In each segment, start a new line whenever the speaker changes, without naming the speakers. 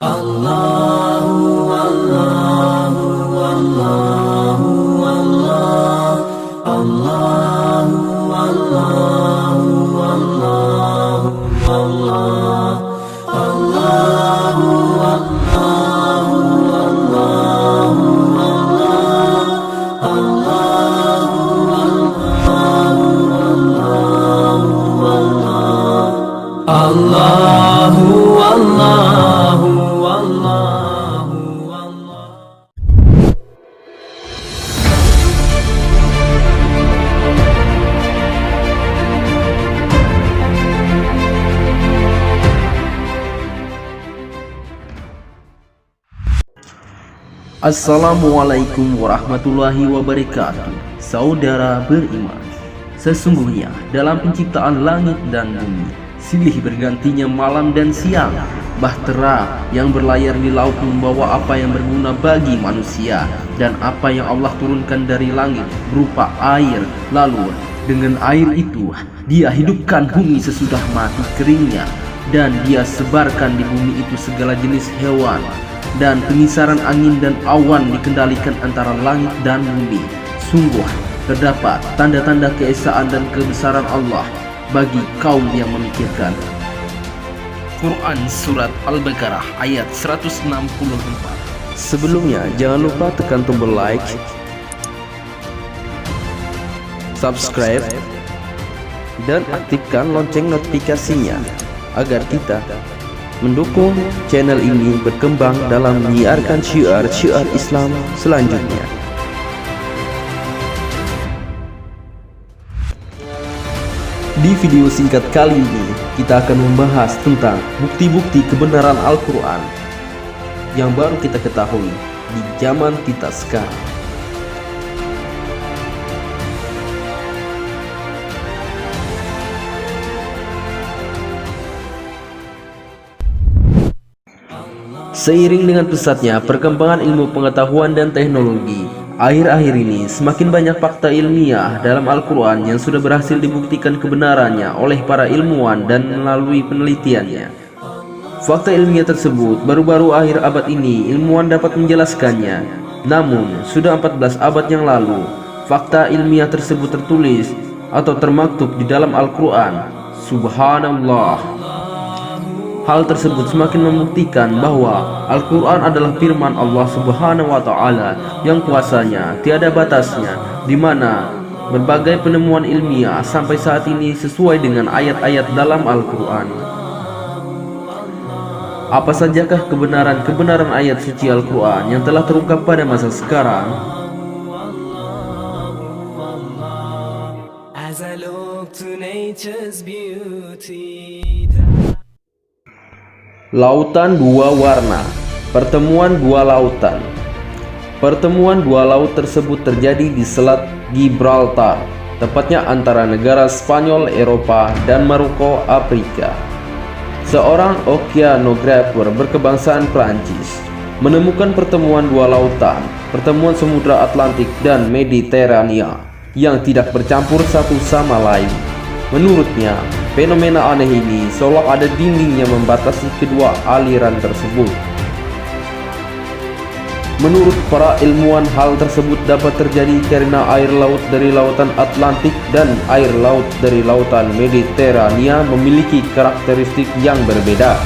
Allahu Allahu Allahu Allah, Allahu Allahu Allahu Allah, Allahu Allahu Allahu Allah, Allahu Allahu Allahu Allah.
Assalamualaikum warahmatullahi wabarakatuh. Saudara beriman, sesungguhnya dalam penciptaan langit dan bumi, silih bergantinya malam dan siang, bahtera yang berlayar di laut membawa apa yang berguna bagi manusia, dan apa yang Allah turunkan dari langit berupa air. Lalu dengan air itu Dia hidupkan bumi sesudah mati keringnya, dan Dia sebarkan di bumi itu segala jenis hewan, dan pengisaran angin dan awan dikendalikan antara langit dan bumi. Sungguh terdapat tanda-tanda keesaan dan kebesaran Allah bagi kaum yang memikirkan. Quran Surat Al-Baqarah ayat 164. Sebelumnya jangan lupa tekan tombol like, subscribe, dan aktifkan lonceng notifikasinya agar kita mendukung channel ini berkembang dalam menyiarkan syiar-syiar Islam selanjutnya. Di video singkat kali ini, kita akan membahas tentang bukti-bukti kebenaran Al-Quran yang baru kita ketahui di zaman kita sekarang. Seiring dengan pesatnya perkembangan ilmu pengetahuan dan teknologi, akhir-akhir ini semakin banyak fakta ilmiah dalam Al-Quran yang sudah berhasil dibuktikan kebenarannya oleh para ilmuwan dan melalui penelitiannya. Fakta ilmiah tersebut baru-baru akhir abad ini ilmuwan dapat menjelaskannya. Namun sudah 14 abad yang lalu fakta ilmiah tersebut tertulis atau termaktub di dalam Al-Quran. Subhanallah. Hal tersebut semakin membuktikan bahwa Al-Quran adalah firman Allah Subhanahu wa Ta'ala yang kuasanya tiada batasnya, di mana berbagai penemuan ilmiah sampai saat ini sesuai dengan ayat-ayat dalam Al-Quran. Apa sajakah kebenaran ayat suci Al-Quran yang telah terungkap pada masa sekarang?
As I look to nature's beauty.
Lautan dua warna. Pertemuan dua lautan. Pertemuan dua laut tersebut terjadi di Selat Gibraltar, tepatnya antara negara Spanyol Eropa dan Maroko Afrika. Seorang oceanografer berkebangsaan Prancis menemukan pertemuan dua lautan, pertemuan Samudra Atlantik dan Mediterania yang tidak bercampur satu sama lain. Menurutnya, fenomena aneh ini seolah ada dinding yang membatasi kedua aliran tersebut. Menurut para ilmuwan, hal tersebut dapat terjadi karena air laut dari lautan Atlantik dan air laut dari lautan Mediterania memiliki karakteristik yang berbeda.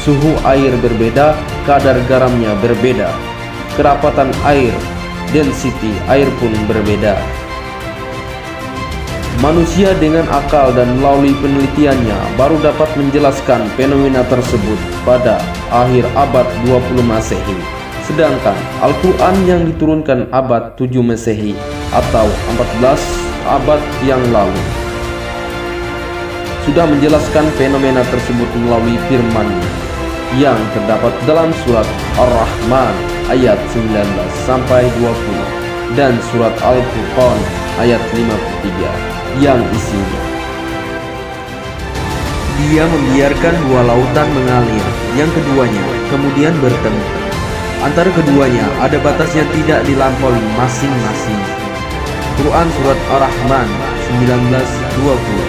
Suhu air berbeda, kadar garamnya berbeda, kerapatan air, density air pun berbeda. Manusia dengan akal dan melalui penelitiannya baru dapat menjelaskan fenomena tersebut pada akhir abad 20 Masehi. Sedangkan Al-Quran yang diturunkan abad 7 Masehi atau 14 abad yang lalu sudah menjelaskan fenomena tersebut melalui firman-Nya yang terdapat dalam surat Ar-Rahman ayat 19 sampai 20 dan surat Al-Furqan ayat 53 yang isinya, Dia membiarkan dua lautan mengalir, yang keduanya kemudian bertemu. Antara keduanya ada batasnya tidak dilampaui masing-masing. Quran Surat Ar-Rahman 19:20.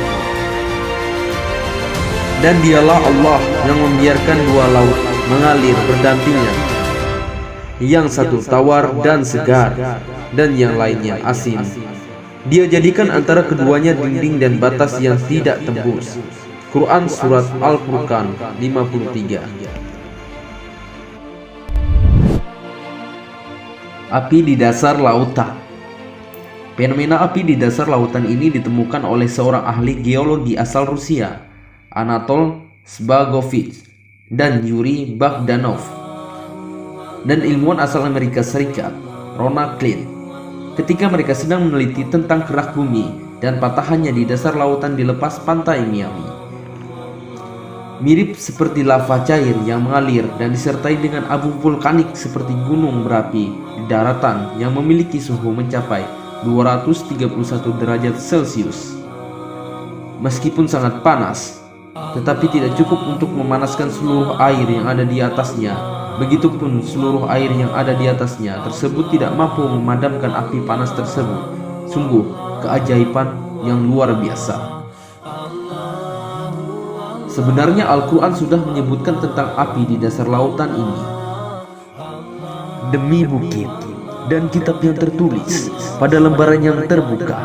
Dan dialah Allah yang membiarkan dua laut mengalir berdampingan. Yang satu tawar dan segar, dan yang lainnya asin. Dia jadikan antara keduanya dinding dan batas yang tidak tembus. Quran Surat Al-Furqan 53. Api di dasar lautan. Fenomena api di dasar lautan ini ditemukan oleh seorang ahli geologi asal Rusia, Anatol Zbagovich dan Yuri Bogdanov, dan ilmuwan asal Amerika Serikat, Ronald Klein, ketika mereka sedang meneliti tentang kerak bumi dan patahannya di dasar lautan di lepas pantai Miami. Mirip seperti lava cair yang mengalir dan disertai dengan abu vulkanik seperti gunung berapi di daratan yang memiliki suhu mencapai 231 derajat Celcius. Meskipun sangat panas, tetapi tidak cukup untuk memanaskan seluruh air yang ada di atasnya. Begitupun seluruh air yang ada di atasnya tersebut tidak mampu memadamkan api panas tersebut. Sungguh keajaiban yang luar biasa. Sebenarnya Al-Quran sudah menyebutkan tentang api di dasar lautan ini. Demi bukit dan kitab yang tertulis pada lembaran yang terbuka,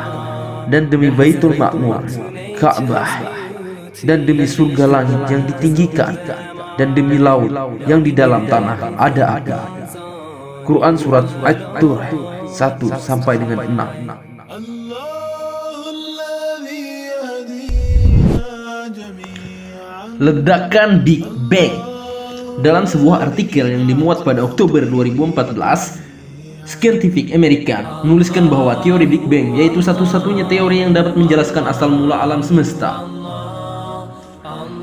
dan demi Baitul Ma'mur, Ka'bah, dan demi surga langit yang ditinggikan, dan demi laut yang di dalam tanah ada api. Quran Surat At-Tur 1 sampai dengan 6. Ledakan Big Bang. Dalam sebuah artikel yang dimuat pada Oktober 2014, Scientific American menuliskan bahwa teori Big Bang yaitu satu-satunya teori yang dapat menjelaskan asal mula alam semesta.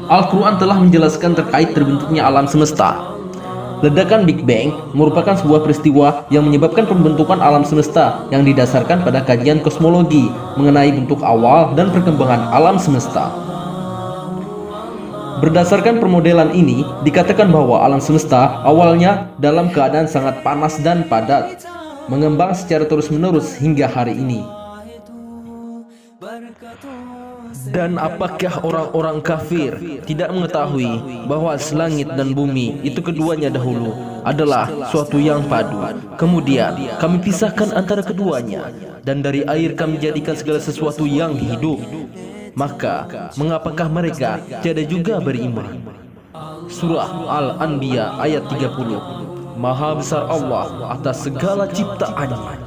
Al-Quran telah menjelaskan terkait terbentuknya alam semesta. Ledakan Big Bang merupakan sebuah peristiwa yang menyebabkan pembentukan alam semesta yang didasarkan pada kajian kosmologi mengenai bentuk awal dan perkembangan alam semesta. Berdasarkan permodelan ini, dikatakan bahwa alam semesta awalnya dalam keadaan sangat panas dan padat, mengembang secara terus-menerus hingga hari ini. Dan apakah orang-orang kafir tidak mengetahui bahwa langit dan bumi itu keduanya dahulu adalah suatu yang padu. Kemudian kami pisahkan antara keduanya, dan dari air kami jadikan segala sesuatu yang hidup. Maka mengapakah mereka tiada juga beriman? Surah Al-Anbiya ayat 30. Maha besar Allah atas segala ciptaannya.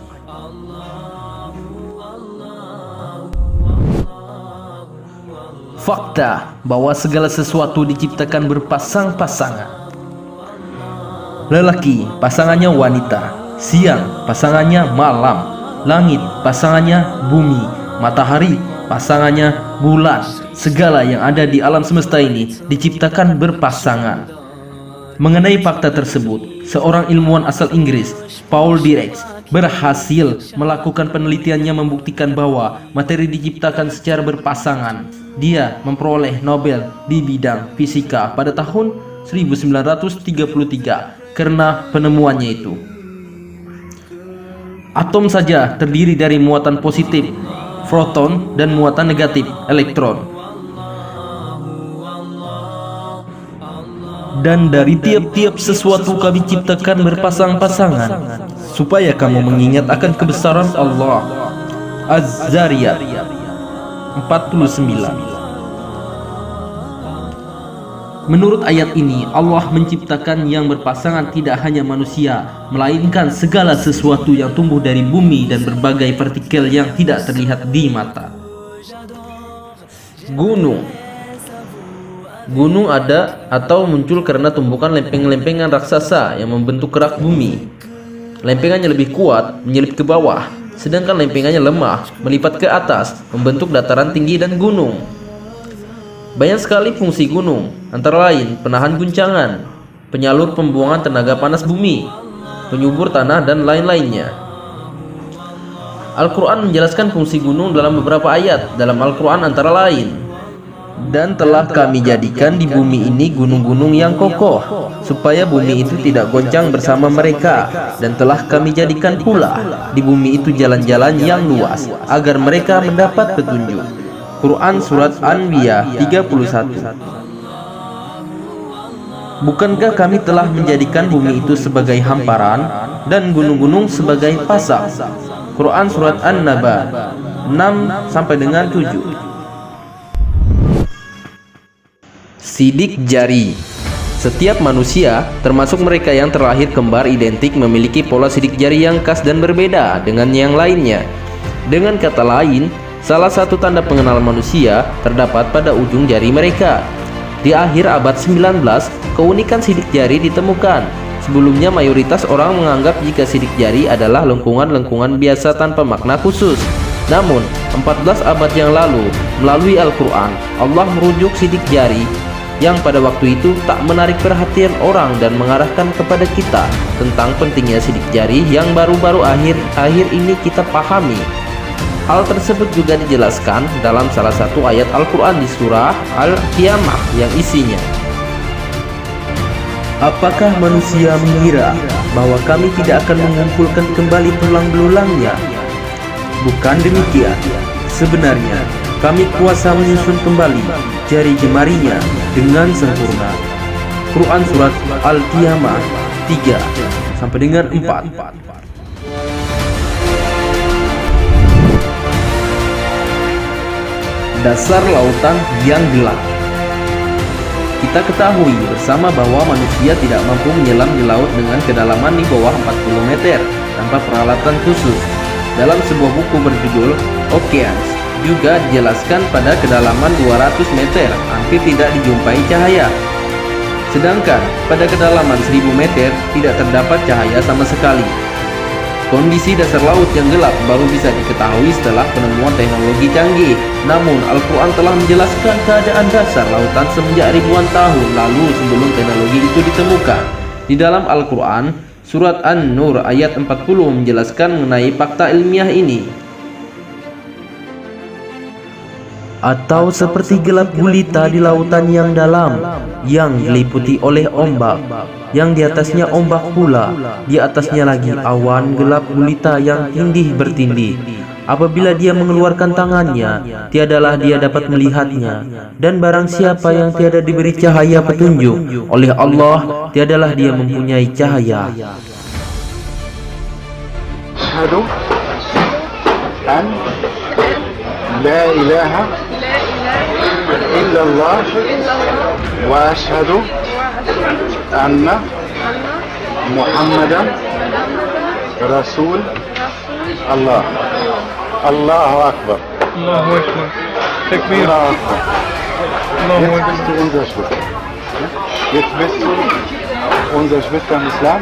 Fakta bahwa segala sesuatu diciptakan berpasang-pasangan. Lelaki pasangannya wanita, siang pasangannya malam, langit pasangannya bumi, matahari pasangannya bulan. Segala yang ada di alam semesta ini diciptakan berpasangan. Mengenai fakta tersebut, seorang ilmuwan asal Inggris, Paul Dirac, berhasil melakukan penelitiannya membuktikan bahwa materi diciptakan secara berpasangan. Dia memperoleh Nobel di bidang fisika pada tahun 1933 karena penemuannya itu. Atom saja terdiri dari muatan positif proton dan muatan negatif elektron. Dan dari tiap-tiap sesuatu kami ciptakan berpasang-pasangan supaya kamu mengingat akan kebesaran Allah. Az-Zariyat 49. Menurut ayat ini, Allah menciptakan yang berpasangan tidak hanya manusia, melainkan segala sesuatu yang tumbuh dari bumi dan berbagai partikel yang tidak terlihat di mata. Gunung ada atau muncul karena tumbukan lempeng-lempengan raksasa yang membentuk kerak bumi. Lempengannya lebih kuat, menyelip ke bawah, sedangkan lempengannya lemah, melipat ke atas, membentuk dataran tinggi dan gunung. Banyak sekali fungsi gunung, antara lain penahan guncangan, penyalur pembuangan tenaga panas bumi, penyubur tanah, dan lain-lainnya. Al-Quran menjelaskan fungsi gunung dalam beberapa ayat dalam Al-Quran antara lain. Dan telah kami jadikan di bumi ini gunung-gunung yang kokoh, supaya bumi itu tidak goncang bersama mereka. Dan telah kami jadikan pula di bumi itu jalan-jalan yang luas, agar mereka mendapat petunjuk. Quran Surat Anbiya 31. Bukankah kami telah menjadikan bumi itu sebagai hamparan dan gunung-gunung sebagai pasang? Quran Surat An-Naba 6 sampai dengan 7. Sidik jari. Setiap manusia, termasuk mereka yang terlahir kembar identik, memiliki pola sidik jari yang khas dan berbeda dengan yang lainnya. Dengan kata lain, salah satu tanda pengenal manusia terdapat pada ujung jari mereka. Di akhir abad 19, keunikan sidik jari ditemukan. Sebelumnya mayoritas orang menganggap jika sidik jari adalah lengkungan-lengkungan biasa tanpa makna khusus. Namun, 14 abad yang lalu, melalui Al-Quran, Allah merujuk sidik jari yang pada waktu itu tak menarik perhatian orang dan mengarahkan kepada kita tentang pentingnya sidik jari yang baru-baru akhir ini kita pahami. Hal tersebut juga dijelaskan dalam salah satu ayat Al-Quran di surah Al-Qiyamah yang isinya, apakah manusia mengira bahwa kami tidak akan mengumpulkan kembali tulang belulangnya? Bukan demikian, sebenarnya kami kuasa menyusun kembali jari jemarinya dengan sempurna. Quran Surat Al-Qiyamah 3 sampai dengan 4. Dasar lautan yang gelap. Kita ketahui bersama bahwa manusia tidak mampu menyelam di laut dengan kedalaman di bawah 40 meter tanpa peralatan khusus. Dalam sebuah buku berjudul Oceans juga dijelaskan pada kedalaman 200 meter hampir tidak dijumpai cahaya. Sedangkan pada kedalaman 1000 meter tidak terdapat cahaya sama sekali. Kondisi dasar laut yang gelap baru bisa diketahui setelah penemuan teknologi canggih. Namun Al-Quran telah menjelaskan keadaan dasar lautan semenjak ribuan tahun lalu sebelum teknologi itu ditemukan. Di dalam Al-Quran, Surat An-Nur ayat 40 menjelaskan mengenai fakta ilmiah ini. Atau seperti gelap gulita di lautan yang dalam, yang diliputi oleh ombak, yang di atasnya ombak pula, di atasnya lagi awan gelap gulita yang tindih bertindih. Apabila dia mengeluarkan tangannya, tiadalah dia dapat melihatnya. Dan barang siapa yang tiada diberi cahaya petunjuk oleh Allah, tiadalah dia mempunyai cahaya.
Asyhadu an la ilaha illallah wa asyhadu anna Muhammadan Rasul Allah. Allahu Akbar.
Allahu Akbar. Tekbir.
Allahu Akbar.
Allahu
Jetzt
Akbar.
bist du unser Schwester. Jetzt bist du unser Schwester im Islam.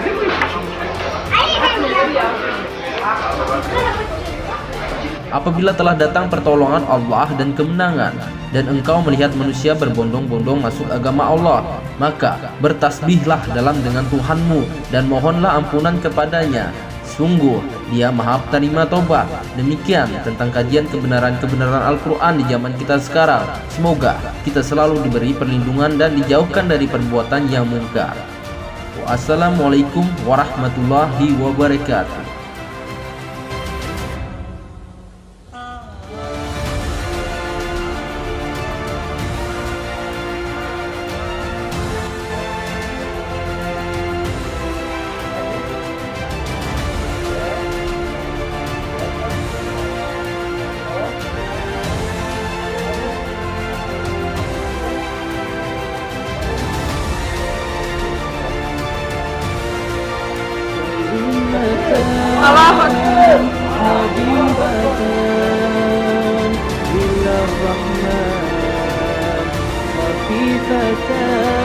Apabila telah datang pertolongan Allah dan kemenangan, dan engkau melihat manusia berbondong-bondong masuk agama Allah, maka bertasbihlah dengan Tuhanmu dan mohonlah ampunan kepadanya. Sungguh Dia Maha Penerima Tobat. Demikian tentang kajian kebenaran-kebenaran Al-Quran di zaman kita sekarang. Semoga kita selalu diberi perlindungan dan dijauhkan dari perbuatan yang mungkar. Wassalamualaikum warahmatullahi wabarakatuh.
خفيفتان